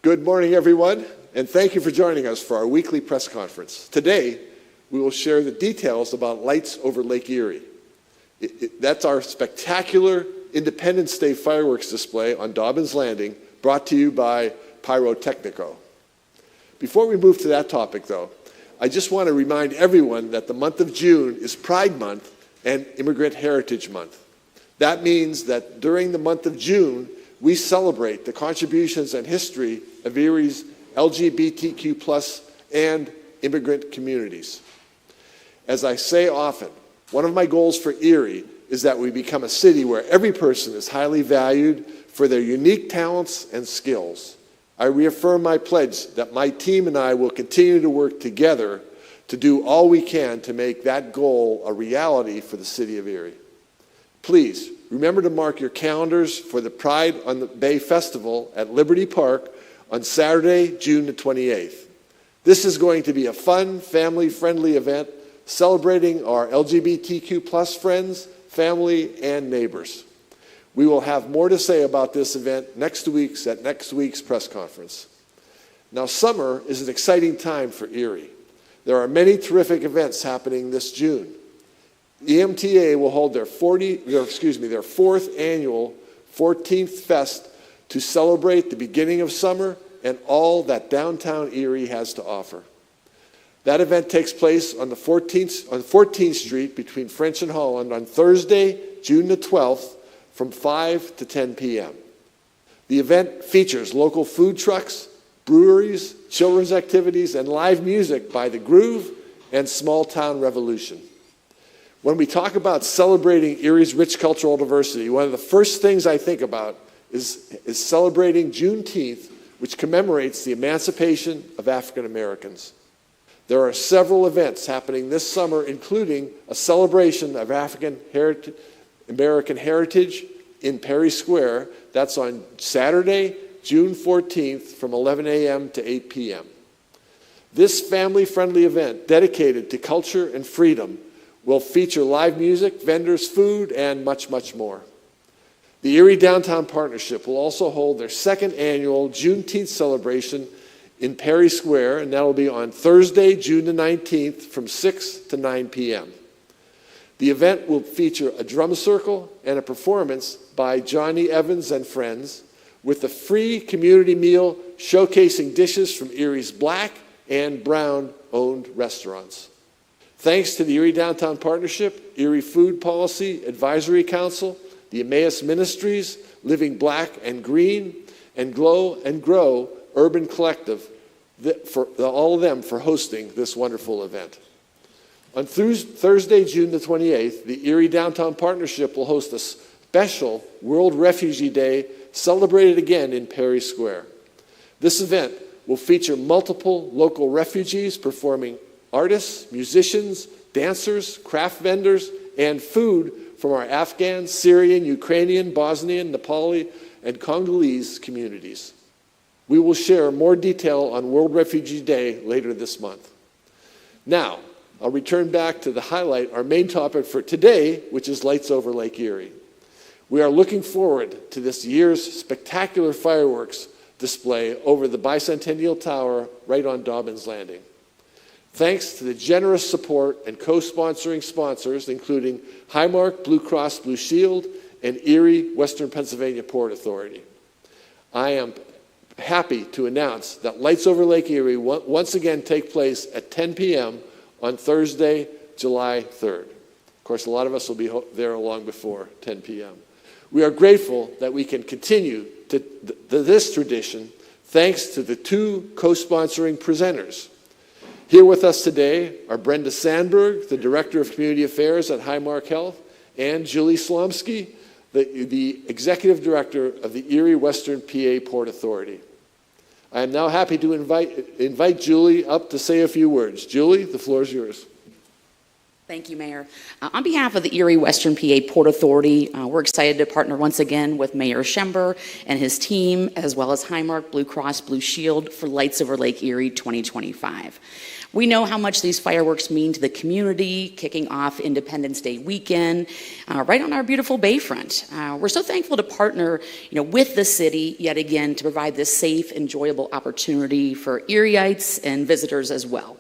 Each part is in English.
Good morning, everyone, and thank you for joining us for our weekly press conference. Today, we will share the details about Lights Over Lake Erie. That's our spectacular Independence Day fireworks display on Dobbins Landing, brought to you by Pyrotechnico. Before we move to that topic, though, I just want to remind everyone that the month of June is Pride Month and Immigrant Heritage Month. That means that during the month of June, we celebrate the contributions and history of Erie's LGBTQ+ and immigrant communities. As I say often, one of my goals for Erie is that we become a city where every person is highly valued for their unique talents and skills. I reaffirm my pledge that my team and I will continue to work together to do all we can to make that goal a reality for the city of Erie. Please remember to mark your calendars for the Pride on the Bay Festival at Liberty Park on Saturday, June the 28th. This is going to be a fun, family-friendly event celebrating our LGBTQ+ friends, family, and neighbors. We will have more to say about this event at next week's press conference. Now, summer is an exciting time for Erie. There are many terrific events happening this June. EMTA will hold their fourth annual 14th Fest to celebrate the beginning of summer and all that downtown Erie has to offer. That event takes place on 14th Street between French and Holland on Thursday, June the 12th from 5 to 10 p.m. The event features local food trucks, breweries, children's activities, and live music by The Groove and Small Town Revolution. When we talk about celebrating Erie's rich cultural diversity, one of the first things I think about is celebrating Juneteenth, which commemorates the emancipation of African Americans. There are several events happening this summer, including a celebration of African American heritage in Perry Square. That's on Saturday, June 14th from 11 a.m. to 8 p.m. This family-friendly event dedicated to culture and freedom will feature live music, vendors, food, and much, much more. The Erie Downtown Partnership will also hold their second annual Juneteenth celebration in Perry Square, and that will be on Thursday, June the 19th from 6 to 9 p.m. The event will feature a drum circle and a performance by Johnny Evans and Friends, with a free community meal showcasing dishes from Erie's Black and Brown-owned restaurants. Thanks to the Erie Downtown Partnership, Erie Food Policy Advisory Council, the Emmaus Ministries, Living Black and Green, and Glow and Grow Urban Collective, all of them for hosting this wonderful event. On Thursday, June the 28th, the Erie Downtown Partnership will host a special World Refugee Day celebrated again in Perry Square. This event will feature multiple local refugees performing artists, musicians, dancers, craft vendors, and food from our Afghan, Syrian, Ukrainian, Bosnian, Nepali, and Congolese communities. We will share more detail on World Refugee Day later this month. Now, I'll return back to highlight our main topic for today, which is Lights Over Lake Erie. We are looking forward to this year's spectacular fireworks display over the Bicentennial Tower right on Dobbins Landing. Thanks to the generous support and co-sponsoring sponsors, including Highmark Blue Cross Blue Shield and Erie Western Pennsylvania Port Authority. I am happy to announce that Lights Over Lake Erie once again take place at 10 p.m. on Thursday, July 3rd. Of course, a lot of us will be there long before 10 p.m. We are grateful that we can continue this tradition thanks to the two co-sponsoring presenters. Here with us today are Brenda Sandberg, the Director of Community Affairs at Highmark Health, and Julie Slomsky, the Executive Director of the Erie Western PA Port Authority. I am now happy to invite Julie up to say a few words. Julie, the floor is yours. Thank you, Mayor. On behalf of the Erie Western PA Port Authority, we're excited to partner once again with Mayor Schember and his team, as well as Highmark Blue Cross Blue Shield for Lights Over Lake Erie 2025. We know how much these fireworks mean to the community, kicking off Independence Day weekend, right on our beautiful bayfront. We're so thankful to partner, with the city yet again to provide this safe, enjoyable opportunity for Erieites and visitors as well.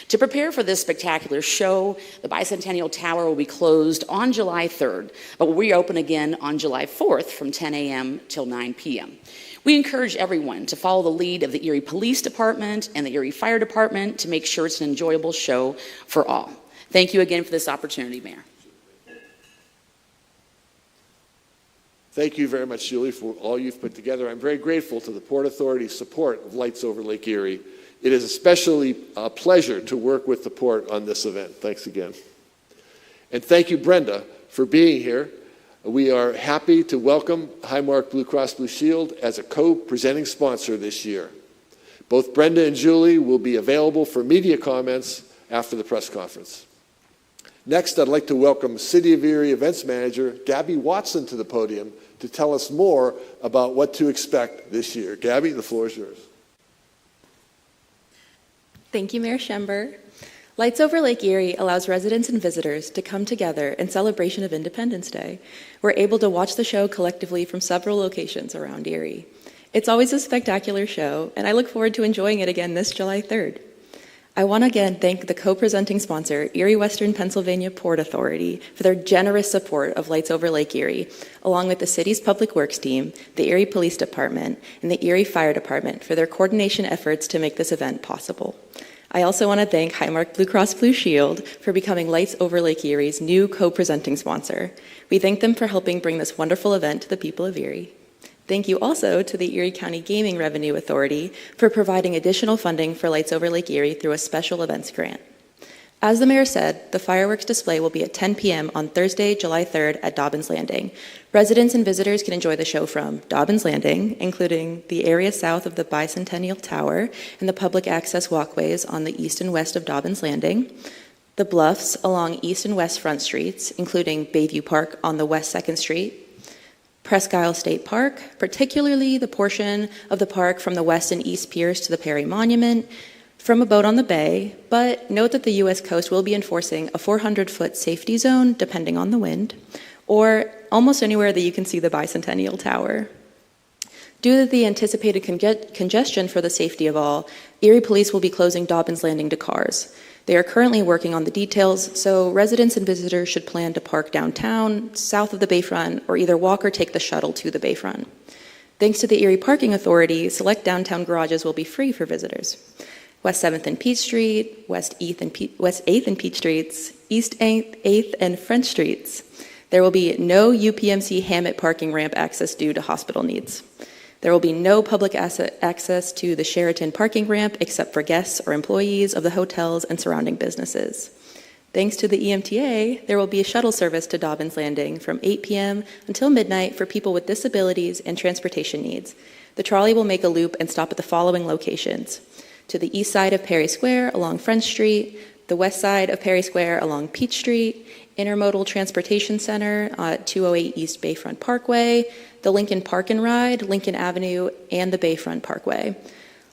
To prepare for this spectacular show, the Bicentennial Tower will be closed on July 3rd, but will reopen again on July 4th from 10 a.m. till 9 p.m. We encourage everyone to follow the lead of the Erie Police Department and the Erie Fire Department to make sure it's an enjoyable show for all. Thank you again for this opportunity, Mayor. Thank you very much, Julie, for all you've put together. I'm very grateful to the Port Authority's support of Lights Over Lake Erie. It is especially a pleasure to work with the Port on this event. Thanks again. And thank you, Brenda, for being here. We are happy to welcome Highmark Blue Cross Blue Shield as a co-presenting sponsor this year. Both Brenda and Julie will be available for media comments after the press conference. Next, I'd like to welcome City of Erie Events Manager Gabby Watson to the podium to tell us more about what to expect this year. Gabby, the floor is yours. Thank you, Mayor Schember. Lights Over Lake Erie allows residents and visitors to come together in celebration of Independence Day. We're able to watch the show collectively from several locations around Erie. It's always a spectacular show, and I look forward to enjoying it again this July 3rd. I want to again thank the co-presenting sponsor, Erie Western Pennsylvania Port Authority, for their generous support of Lights Over Lake Erie, along with the city's Public Works team, the Erie Police Department, and the Erie Fire Department for their coordination efforts to make this event possible. I also want to thank Highmark Blue Cross Blue Shield for becoming Lights Over Lake Erie's new co-presenting sponsor. We thank them for helping bring this wonderful event to the people of Erie. Thank you also to the Erie County Gaming Revenue Authority for providing additional funding for Lights Over Lake Erie through a special events grant. As the mayor said, the fireworks display will be at 10 p.m. on Thursday, July 3rd at Dobbins Landing. Residents and visitors can enjoy the show from Dobbins Landing, including the area south of the Bicentennial Tower and the public access walkways on the east and west of Dobbins Landing, the bluffs along east and west front streets, including Bayview Park on the west 2nd Street, Presque Isle State Park, particularly the portion of the park from the west and east piers to the Perry Monument, from a boat on the bay, but note that the U.S. coast will be enforcing a 400-foot safety zone, depending on the wind, or almost anywhere that you can see the Bicentennial Tower. Due to the anticipated congestion for the safety of all, Erie Police will be closing Dobbins Landing to cars. They are currently working on the details, so residents and visitors should plan to park downtown, south of the Bayfront, or either walk or take the shuttle to the Bayfront. Thanks to the Erie Parking Authority, select downtown garages will be free for visitors. West 7th and Peach Street, West 8th and Peach Streets, East 8th and French Streets. There will be no UPMC Hammett parking ramp access due to hospital needs. There will be no public access to the Sheraton parking ramp except for guests or employees of the hotels and surrounding businesses. Thanks to the EMTA, there will be a shuttle service to Dobbins Landing from 8 p.m. until midnight for people with disabilities and transportation needs. The trolley will make a loop and stop at the following locations: to the east side of Perry Square along French Street, the west side of Perry Square along Peach Street, Intermodal Transportation Center at 208 East Bayfront Parkway, the Lincoln Park and Ride, Lincoln Avenue, and the Bayfront Parkway.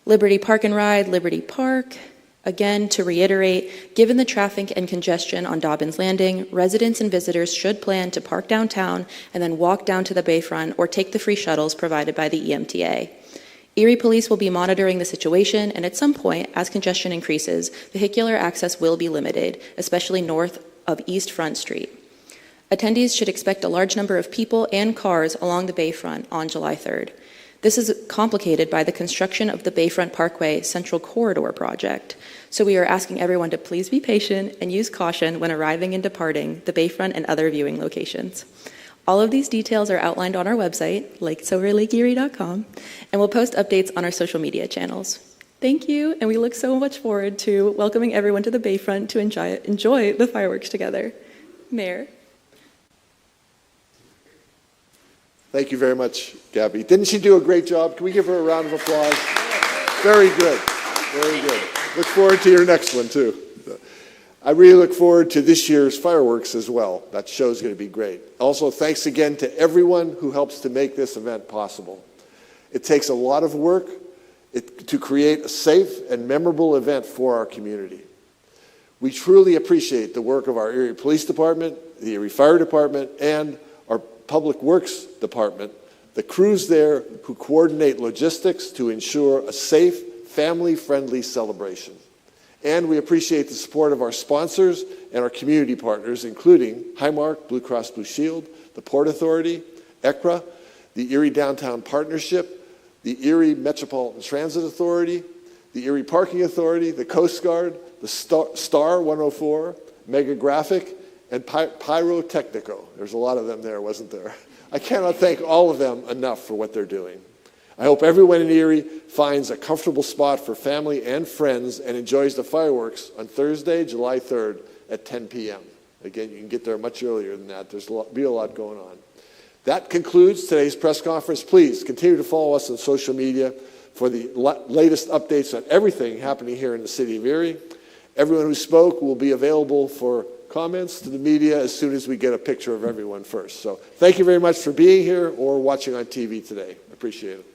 Liberty Park and Ride, Liberty Park. Again, to reiterate, given the traffic and congestion on Dobbins Landing, residents and visitors should plan to park downtown and then walk down to the Bayfront or take the free shuttles provided by the EMTA. Erie Police will be monitoring the situation, and at some point, as congestion increases, vehicular access will be limited, especially north of East Front Street. Attendees should expect a large number of people and cars along the Bayfront on July 3rd. This is complicated by the construction of the Bayfront Parkway Central Corridor project, so we are asking everyone to please be patient and use caution when arriving and departing the Bayfront and other viewing locations. All of these details are outlined on our website, lakesoverlakeerie.com, and we'll post updates on our social media channels. Thank you, and we look so much forward to welcoming everyone to the Bayfront to enjoy the fireworks together. Mayor. Thank you very much, Gabby. Didn't she do a great job? Can we give her a round of applause? Very good. Very good. Look forward to your next one, too. I really look forward to this year's fireworks as well. That show's going to be great. Also, thanks again to everyone who helps to make this event possible. It takes a lot of work to create a safe and memorable event for our community. We truly appreciate the work of our Erie Police Department, the Erie Fire Department, and our Public Works Department, the crews there who coordinate logistics to ensure a safe, family-friendly celebration. And we appreciate the support of our sponsors and our community partners, including Highmark, Blue Cross Blue Shield, the Port Authority, ECRA, the Erie Downtown Partnership, the Erie Metropolitan Transit Authority, the Erie Parking Authority, the Coast Guard, the Star 104, Mega Graphic, and Pyrotechnico. There's a lot of them there, wasn't there? I cannot thank all of them enough for what they're doing. I hope everyone in Erie finds a comfortable spot for family and friends and enjoys the fireworks on Thursday, July 3rd at 10 p.m. Again, you can get there much earlier than that. There's be a lot going on. That concludes today's press conference. Please continue to follow us on social media for the latest updates on everything happening here in the city of Erie. Everyone who spoke will be available for comments to the media as soon as we get a picture of everyone first. So thank you very much for being here or watching on TV today. I appreciate it.